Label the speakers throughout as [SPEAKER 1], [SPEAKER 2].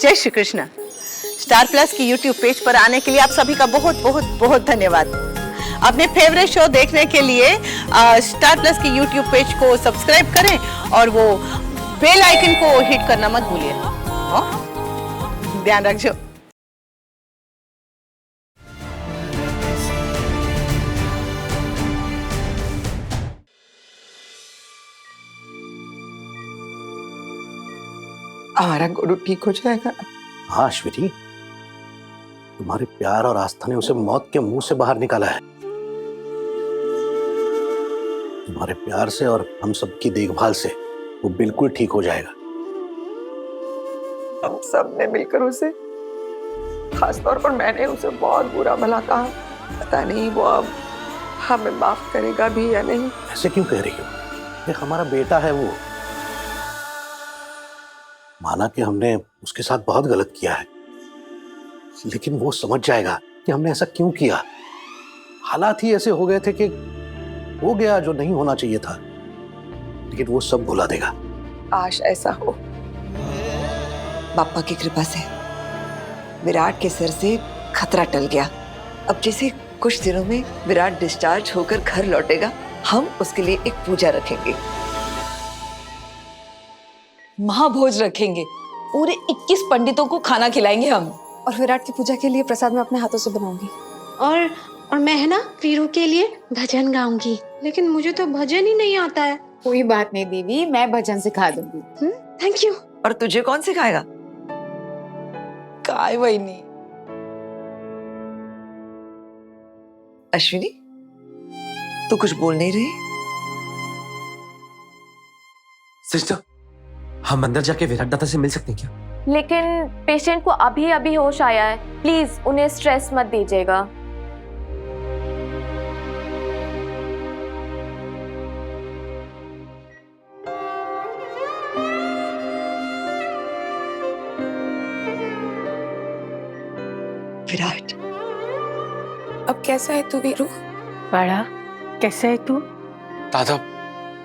[SPEAKER 1] जय Shri Krishna. Star plus की YouTube page पर आने के लिए आप सभी का बहुत बहुत बहुत धन्यवाद। अपने फेवरेट शो देखने के लिए स्टार प्लस की यूट्यूब पेज को सब्सक्राइब करें और वो बेल आइकन को हिट करना मत भूलिए। ध्यान रखिए।
[SPEAKER 2] हमारा गुरु ठीक हो जाएगा।
[SPEAKER 3] हाँ अश्विनी, तुम्हारे प्यार और आस्था ने उसे मौत के मुंह से बाहर निकाला है। तुम्हारे प्यार से और हम सबकी देखभाल से वो बिल्कुल ठीक हो जाएगा।
[SPEAKER 2] हम सब ने मिलकर उसे, खासतौर पर मैंने उसे बहुत बुरा भला कहा। पता नहीं वो अब हमें माफ करेगा भी या नहीं।
[SPEAKER 3] ऐसे क्यों कह रही हो? ये हमारा बेटा है वो। माना कि हमने उसके साथ बहुत गलत किया है, लेकिन वो समझ जाएगा कि हमने ऐसा क्यों किया। हालात ही ऐसे हो गए थे कि हो गया जो नहीं होना चाहिए था, लेकिन वो सब भुला देगा।
[SPEAKER 2] काश ऐसा हो।
[SPEAKER 4] पापा की कृपा से विराट के सर से खतरा टल गया। अब जैसे कुछ दिनों में विराट डिस्चार्ज होकर घर लौटेगा, हम उसके लिए एक पूजा रखेंगे,
[SPEAKER 5] महाभोज रखेंगे। पूरे 21 पंडितों को खाना खिलाएंगे हम।
[SPEAKER 6] और विराट की पूजा के लिए प्रसाद मैं अपने हाथों से बनाऊंगी।
[SPEAKER 7] और मैं है ना वीरू के लिए भजन गाऊंगी, लेकिन मुझे तो भजन ही नहीं आता है।
[SPEAKER 6] कोई बात नहीं दीदी, मैं भजन सिखा दूंगी।
[SPEAKER 7] Thank you.
[SPEAKER 4] और तुझे कौन सिखाएगा?
[SPEAKER 5] काय वहीनी।
[SPEAKER 4] अश्विनी, तू कुछ बोल नहीं रही?
[SPEAKER 8] सिस्टर, हम अंदर जाके विराट दादा से मिल सकते हैं क्या?
[SPEAKER 9] लेकिन पेशेंट को अभी अभी होश आया है, प्लीज उन्हें स्ट्रेस मत दीजिएगा।
[SPEAKER 4] विराट,
[SPEAKER 6] अब कैसा है तू वीरू?
[SPEAKER 10] बड़ा कैसा है तू?
[SPEAKER 8] दादा,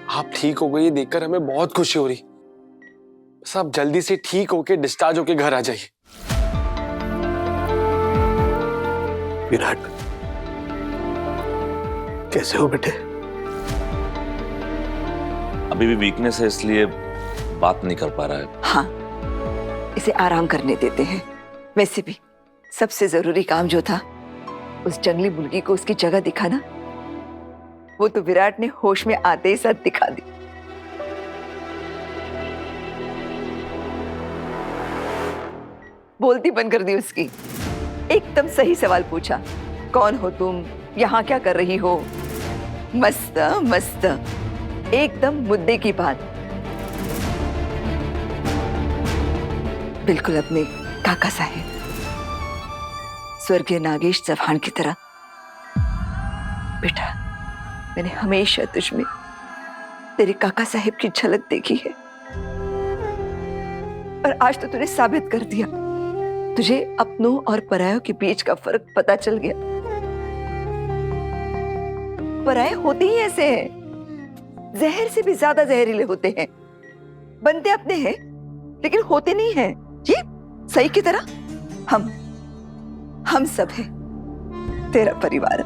[SPEAKER 8] आप ठीक हो गई ये देखकर हमें बहुत खुशी हो रही। बस आप जल्दी से ठीक होके डिस्चार्ज होके घर आ जाइए।
[SPEAKER 3] विराट, कैसे हो बेटे?
[SPEAKER 11] अभी भी वीकनेस है, इसलिए बात नहीं कर पा रहा है।
[SPEAKER 4] हाँ, इसे आराम करने देते हैं। वैसे भी सबसे जरूरी काम जो था, उस जंगली मुर्गी को उसकी जगह दिखाना, वो तो विराट ने होश में आते ही साथ दिखा दी। बोलती बंद कर दी उसकी। एकदम सही सवाल पूछा, कौन हो तुम, यहाँ क्या कर रही हो? मस्त मस्त, एकदम मुद्दे की बात। बिल्कुल अपने काका साहेब, स्वर्गीय नागेश चौहान की तरह। बेटा, मैंने हमेशा तुझ में तेरे काका साहेब की झलक देखी है, और आज तो तूने साबित कर दिया। तुझे अपनों और परायों के बीच का फर्क पता चल गया। पराये होते ही ऐसे हैं, जहर से भी ज्यादा जहरीले होते हैं। बनते अपने हैं लेकिन होते नहीं हैं। ये सही की तरह हम सब हैं तेरा परिवार।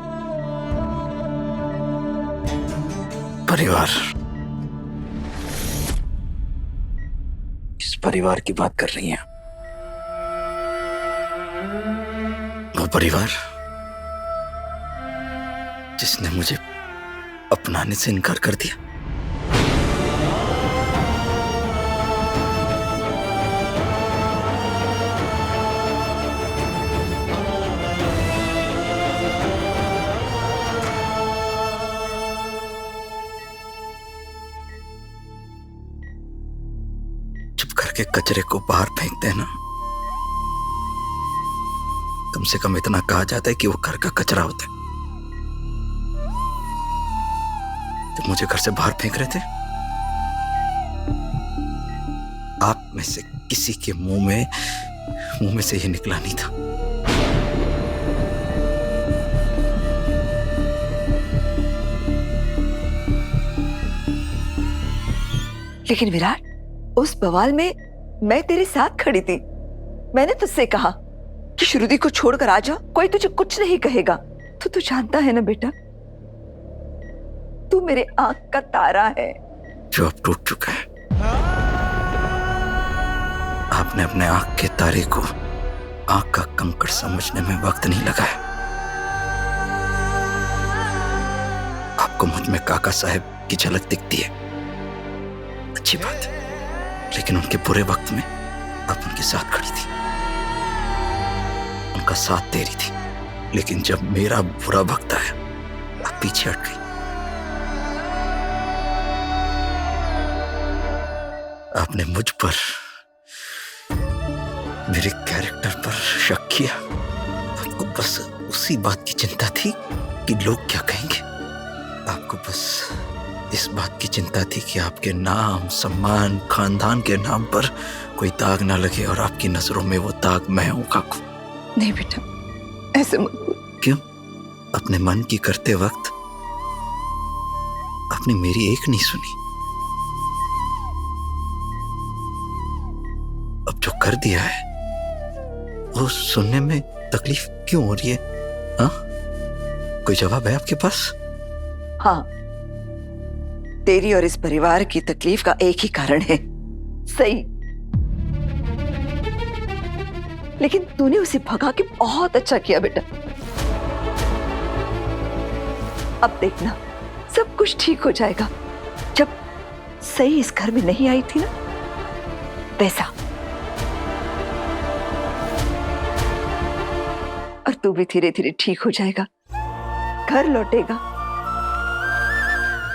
[SPEAKER 3] परिवार? किस परिवार की बात कर रही हैं? वो परिवार जिसने मुझे अपनाने से इनकार कर दिया। के कचरे को बाहर फेंकते हैं ना, कम से कम इतना कहा जाता है कि वो घर का कचरा होता है। तो मुझे घर से बाहर फेंक रहे थे। आप में से किसी के मुंह में से ये निकला नहीं था।
[SPEAKER 4] लेकिन विराट, उस बवाल में मैं तेरे साथ खड़ी थी। मैंने तुझसे कहा कि श्रुति को छोड़कर आ जा, कोई तुझे कुछ नहीं कहेगा। तू जानता है ना बेटा, तू मेरे आंख का तारा है
[SPEAKER 12] जो अब टूट चुका है। आपने अपने आंख के तारे को आंख का कंकड़ समझने में वक्त नहीं लगाया। आपको मुझ में काका साहब की झलक दिखती है, अच्छी बात है, लेकिन उनके बुरे वक्त में आप उनके साथ खड़ी थी, उनका साथ दे रही थी। लेकिन जब मेरा बुरा वक्त आया, आप पीछे हट गई। आपने मुझ पर, मेरे कैरेक्टर पर शक किया। आपको बस उसी बात की चिंता थी कि लोग क्या कहेंगे। आपको बस इस बात की चिंता थी कि आपके नाम, सम्मान, खानदान के नाम पर कोई दाग ना लगे और आपकी नजरों में वो दाग मैं हूं काकू।
[SPEAKER 4] नहीं बेटा, ऐसे मत बोल।
[SPEAKER 12] क्यों? अपने मन की करते वक्त आपने मेरी एक नहीं सुनी। अब जो कर दिया है वो सुनने में तकलीफ क्यों हो रही है? हाँ, कोई जवाब है आपके पास?
[SPEAKER 4] हाँ, तेरी और इस परिवार की तकलीफ का एक ही कारण है, सही। लेकिन तूने उसे भगा के बहुत अच्छा किया बेटा। अब देखना, सब कुछ ठीक हो जाएगा। जब सही इस घर में नहीं आई थी ना, वैसा। और तू भी धीरे धीरे ठीक हो जाएगा, घर लौटेगा।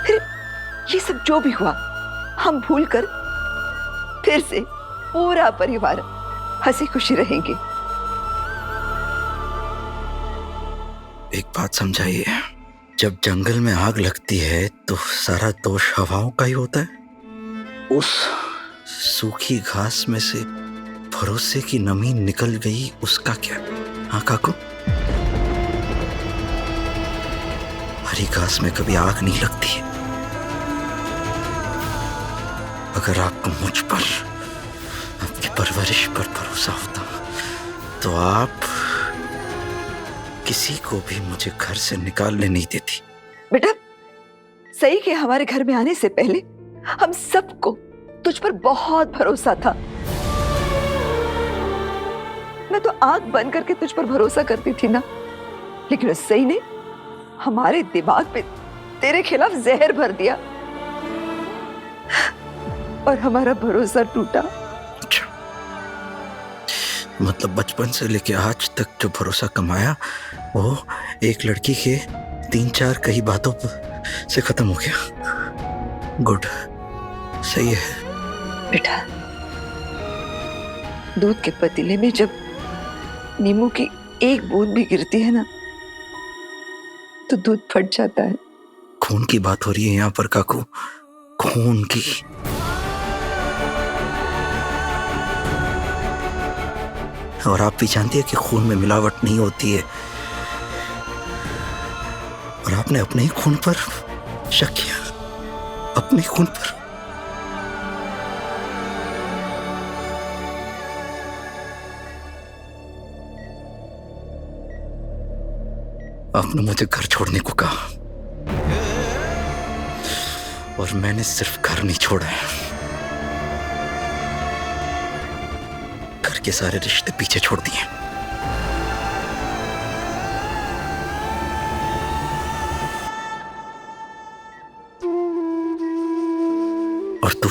[SPEAKER 4] फिर ये सब जो भी हुआ हम भूल कर फिर से पूरा परिवार हंसी खुशी रहेंगे।
[SPEAKER 12] एक बात समझाइए, जब जंगल में आग लगती है तो सारा दोष हवाओं का ही होता है। उस सूखी घास में से भरोसे की नमी निकल गई, उसका क्या? हाँ काकू, हरी घास में कभी आग नहीं लगती है। अगर आपको मुझ पर, आपकी परवरिश पर भरोसा होता तो आप किसी को भी मुझे घर से निकालने नहीं देती।
[SPEAKER 4] बेटा, सही के हमारे घर में आने से पहले हम सबको तुझ पर बहुत भरोसा था। मैं तो आंख बंद करके तुझ पर भरोसा करती थी ना, लेकिन उस सही ने हमारे दिमाग पे तेरे खिलाफ जहर भर दिया और हमारा भरोसा टूटा।
[SPEAKER 12] अच्छा, मतलब बचपन से लेके आज तक जो भरोसा कमाया वो एक लड़की के 3-4 कई बातों से खत्म हो गया। गुड, सही है
[SPEAKER 4] बेटा। दूध के पतीले में जब नींबू की एक बूंद भी गिरती है ना, तो दूध फट जाता है।
[SPEAKER 12] खून की बात हो रही है यहाँ पर काकू, खून की। और आप भी जानती है कि खून में मिलावट नहीं होती है, और आपने अपने ही खून पर शक किया, अपने खून पर। आपने मुझे घर छोड़ने को कहा और मैंने सिर्फ घर नहीं छोड़ा है, घर के सारे रिश्ते पीछे छोड़ दिए। और तू,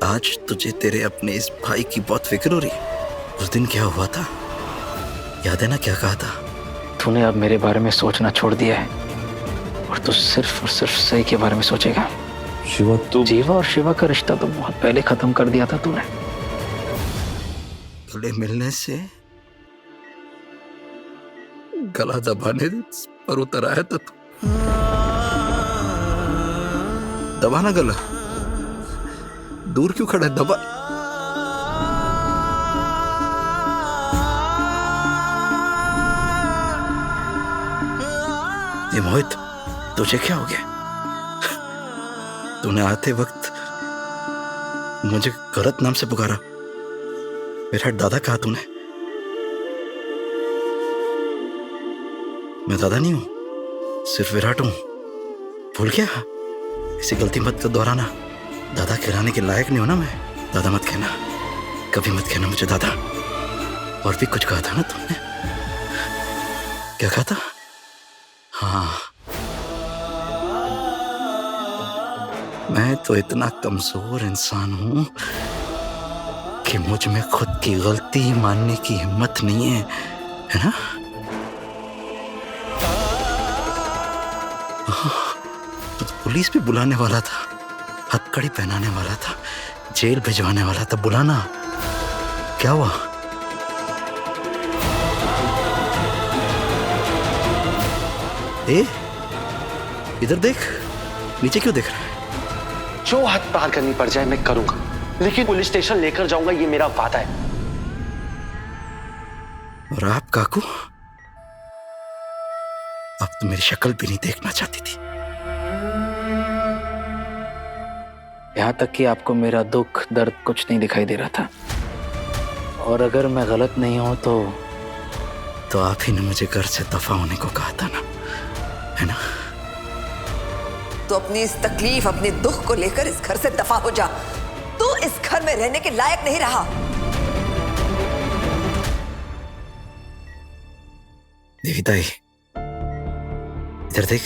[SPEAKER 12] आज तुझे तेरे अपने इस भाई की बहुत फिक्र हो रही है। उस दिन क्या हुआ था, याद है ना क्या कहा था?
[SPEAKER 13] तूने अब मेरे बारे में सोचना छोड़ दिया है और तू सिर्फ और सिर्फ सही के बारे में सोचेगा।
[SPEAKER 8] शिवा, तू
[SPEAKER 13] जीवा और शिवा का रिश्ता तो बहुत पहले खत्म कर दिया था तूने।
[SPEAKER 12] गले मिलने से गला दबाने पर उतर आया था तू। दबाना गला, दूर क्यों खड़ा है? दबा। ये मोहित, तुझे क्या हो गया? तूने आते वक्त मुझे गलत नाम से पुकारा। मेरा दादा कहा तूने। मैं दादा नहीं हूं, सिर्फ विराट हूं। भूल गया? ऐसी गलती मत दोहराना। दादा कहलाने के लायक नहीं हो ना मैं। दादा मत कहना, कभी मत कहना मुझे दादा। और भी कुछ कहा था ना तुमने? क्या कहा था? हाँ, मैं तो इतना कमजोर इंसान हूं कि मुझ में खुद की गलती मानने की हिम्मत नहीं है ना? तो पुलिस भी बुलाने वाला था, हथकड़ी पहनाने वाला था, जेल भिजवाने वाला था। बुलाना, क्या हुआ? ए, इधर देख, नीचे क्यों देख रहा है?
[SPEAKER 3] जो हद पार करनी पड़ जाए मैं करूंगा, लेकिन पुलिस स्टेशन लेकर जाऊंगा, ये मेरा वादा है।
[SPEAKER 12] और आप काकू, अब तो मेरी शक्ल भी नहीं देखना चाहती थी।
[SPEAKER 13] यहाँ तक कि आपको मेरा दुख दर्द कुछ नहीं दिखाई दे रहा था। और अगर मैं गलत नहीं हूं तो
[SPEAKER 12] आप ही ने मुझे घर से दफा होने को कहा था ना, है ना?
[SPEAKER 4] तो अपनी इस तकलीफ, अपने दुख को लेकर इस घर से दफा हो जा। तू इस घर में रहने के लायक नहीं रहा।
[SPEAKER 12] देविताई, इधर देख,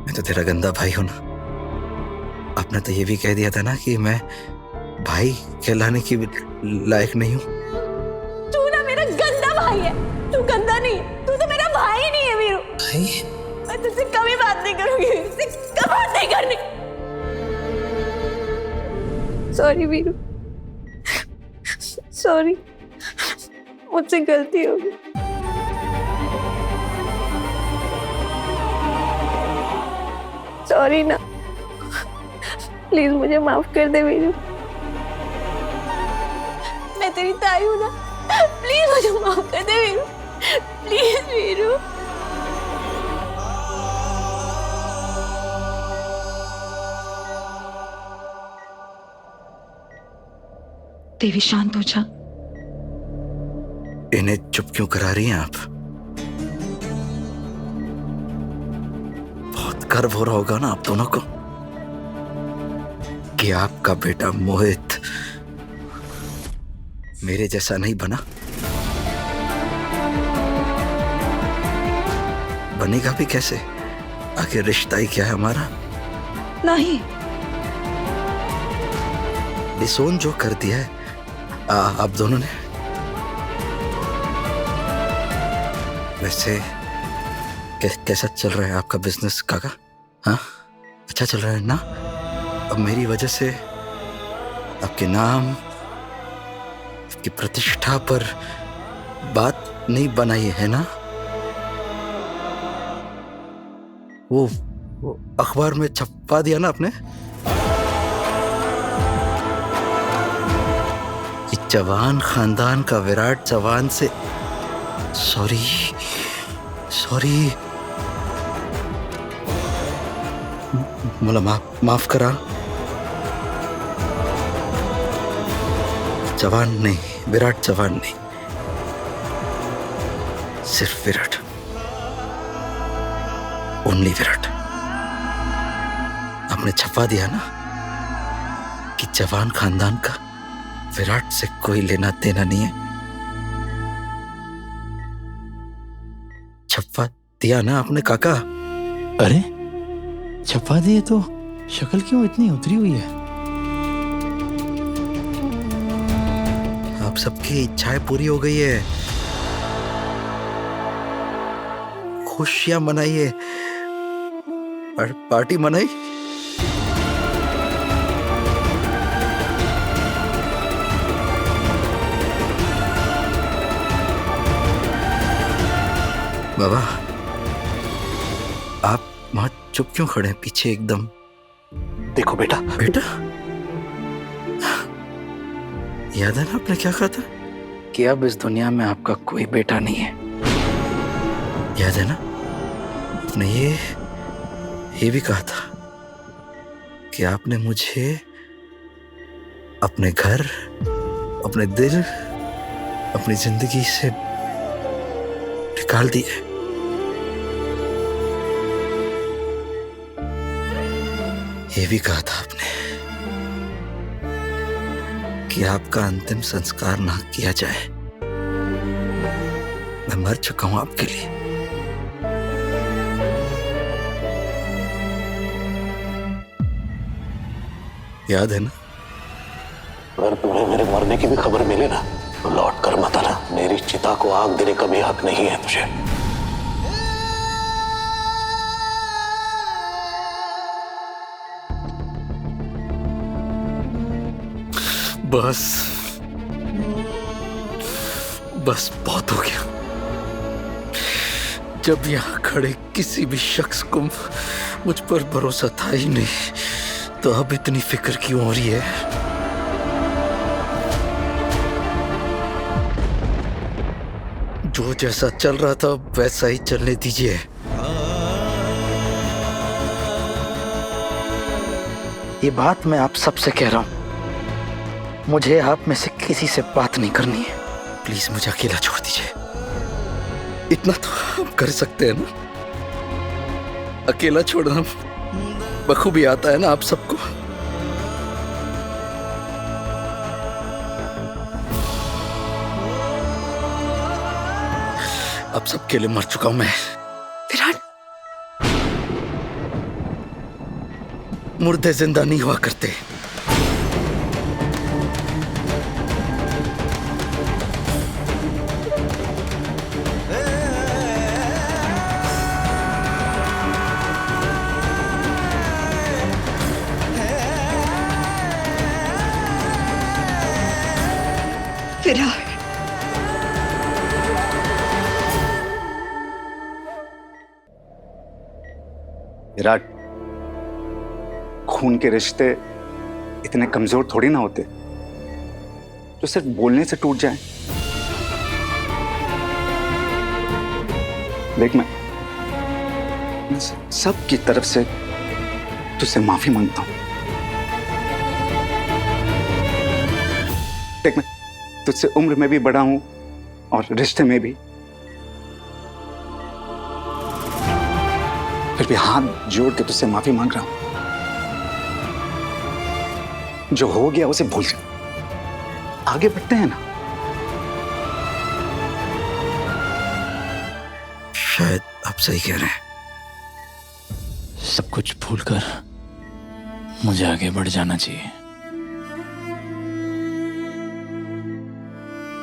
[SPEAKER 12] मैं तो तेरा गंदा भाई हूं ना। आपने तो ये भी कह दिया था ना कि मैं भाई कहलाने की लायक नहीं हूं।
[SPEAKER 9] तू ना मेरा गंदा भाई है, तू गंदा नहीं, तू तो मेरा भाई नहीं है वीरू।
[SPEAKER 12] भाई?
[SPEAKER 9] मैं तुझसे कभी बात नहीं करूंगी, तुझसे कभी बात नहीं करनी। सॉरी वीरू, सॉरी, मुझसे गलती हो गई। सॉरी ना, प्लीज मुझे माफ कर दे वीरू। मैं तेरी ताई हूं ना, प्लीज मुझे माफ कर दे वीरू, प्लीज वीरू।
[SPEAKER 5] देवी शांत हो जा।
[SPEAKER 12] इन्हें चुप क्यों करा रही हैं आप? बहुत गर्व हो रहा होगा ना आप दोनों को कि आपका बेटा मोहित मेरे जैसा नहीं बना। बनेगा भी कैसे? आखिर रिश्ता ही क्या है हमारा?
[SPEAKER 5] नहीं,
[SPEAKER 12] डिसोन जो कर दिया है आप दोनों ने। वैसे कैसा चल रहा है आपका बिजनेस काका? हाँ, अच्छा चल रहा है ना? अब मेरी वजह से आपके नाम, आपकी प्रतिष्ठा पर बात नहीं बनाई है ना? वो अखबार में छपवा दिया ना आपने कि चौहान खानदान का विराट चौहान से। सॉरी, मला माफ करा। चौहान नहीं, विराट चौहान नहीं, सिर्फ विराट, ओनली विराट। आपने छपवा दिया ना कि चौहान खानदान का विराट से कोई लेना देना नहीं है। छपवा दिया ना आपने काका?
[SPEAKER 13] अरे छपा दिए तो शक्ल क्यों इतनी उतरी हुई है?
[SPEAKER 12] आप सबकी इच्छाएं पूरी हो गई है। खुशियां मनाइए, पार्टी मनाई। बाबा, आप वहां चुप क्यों खड़े हैं पीछे एकदम?
[SPEAKER 3] देखो बेटा,
[SPEAKER 12] याद है ना आपने क्या कहा था?
[SPEAKER 13] कि अब इस दुनिया में आपका कोई बेटा नहीं है।
[SPEAKER 12] याद है ना आपने ये भी कहा था कि आपने मुझे अपने घर, अपने दिल, अपनी जिंदगी से निकाल दिया। ये भी कहा था आपने कि आपका अंतिम संस्कार ना किया जाए। मैं मर चुका हूं आपके लिए। याद है ना?
[SPEAKER 3] अगर तुम्हें मेरे मरने की भी खबर मिले ना तो लौट कर मत आना। मेरी चिता को आग देने का भी हक नहीं है तुझे।
[SPEAKER 12] बस बस बहुत हो गया। जब यहां खड़े किसी भी शख्स को मुझ पर भरोसा था ही नहीं, तो अब इतनी फिक्र क्यों हो रही है? जो जैसा चल रहा था वैसा ही चलने दीजिए। ये बात मैं आप सबसे कह रहा हूं। मुझे आप में से किसी से बात नहीं करनी है। प्लीज मुझे अकेला छोड़ दीजिए। इतना तो आप कर सकते हैं ना? अकेला छोड़ना बखूबी आता है ना आप सबको। अब सबके लिए मर चुका हूं मैं।
[SPEAKER 4] विराट,
[SPEAKER 12] मुर्दे जिंदा नहीं हुआ करते।
[SPEAKER 4] विराट,
[SPEAKER 14] विराट, खून के रिश्ते इतने कमजोर थोड़ी ना होते जो सिर्फ बोलने से टूट जाएं। देख, मैं सबकी तरफ से तुझसे माफी मांगता हूं। देख, मैं तुझसे उम्र में भी बड़ा हूं और रिश्ते में भी। फिर भी हाथ जोड़ के तुझसे माफी मांग रहा हूं। जो हो गया उसे भूल जा। आगे बढ़ते हैं ना।
[SPEAKER 12] शायद आप सही कह रहे हैं।
[SPEAKER 13] सब कुछ भूलकर मुझे आगे बढ़ जाना चाहिए।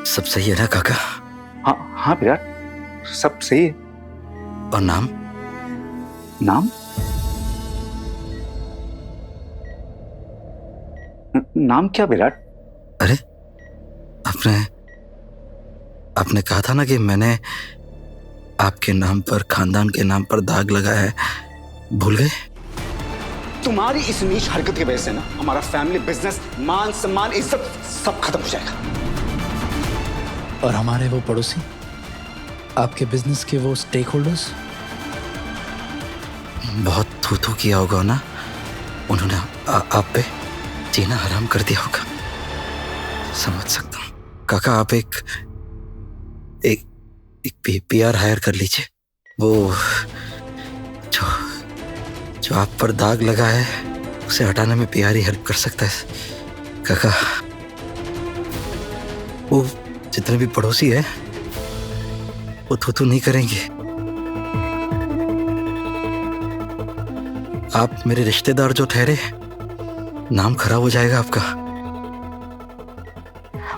[SPEAKER 12] सब सही है ना काका?
[SPEAKER 14] हाँ हाँ विराट, सब सही है।
[SPEAKER 12] और नाम?
[SPEAKER 14] नाम? नाम क्या विराट?
[SPEAKER 12] अरे आपने कहा था ना कि मैंने आपके नाम पर, खानदान के नाम पर दाग लगाया है। भूल गए?
[SPEAKER 14] तुम्हारी इस नीच हरकत की वजह से ना हमारा फैमिली बिजनेस, मान सम्मान, इज्जत सब खत्म हो जाएगा।
[SPEAKER 13] और हमारे वो पड़ोसी, आपके बिजनेस के वो स्टेक होल्डर्स?
[SPEAKER 12] बहुत थू किया होगा ना उन्होंने आप पे। जीना हराम कर दिया होगा। समझ सकता हूँ काका। आप एक पीआर हायर कर लीजिए। वो जो आप पर दाग लगा है उसे हटाने में पीआर ही हेल्प कर सकता है काका। वो जितने भी पड़ोसी है वो थू नहीं करेंगे। आप मेरे रिश्तेदार जो ठहरे, नाम खराब हो जाएगा आपका।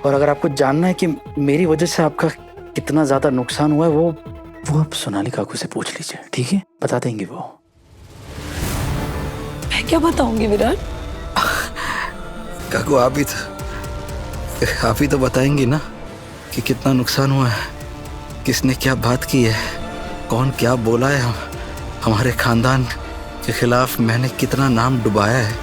[SPEAKER 13] और अगर आपको जानना है कि मेरी वजह से आपका कितना ज्यादा नुकसान हुआ है, वो आप सोनाली काकू से पूछ लीजिए, ठीक है? बता देंगे वो।
[SPEAKER 5] मैं क्या बताऊंगी विराट?
[SPEAKER 12] काकू आप ही तो बताएंगी ना कि कितना नुकसान हुआ है, किसने क्या बात की है, कौन क्या बोला है, हमारे खानदान के खिलाफ मैंने कितना नाम डुबाया है।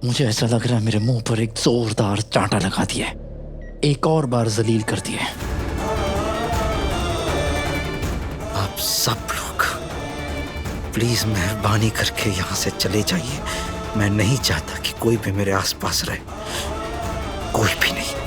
[SPEAKER 13] मुझे ऐसा लग रहा है मेरे मुंह पर एक जोरदार चांटा लगा दिया है, एक और बार जलील कर दिया है।
[SPEAKER 12] आप सब लोग प्लीज मेहरबानी करके यहाँ से चले जाइए। मैं नहीं चाहता कि कोई भी मेरे आसपास रहे। कोई भी नहीं।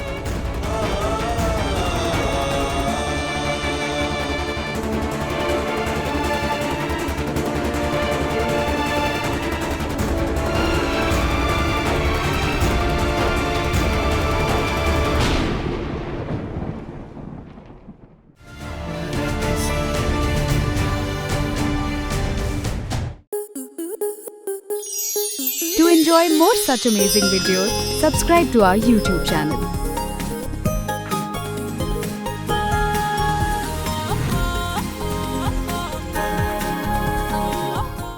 [SPEAKER 15] To enjoy more such amazing videos, subscribe to our YouTube channel.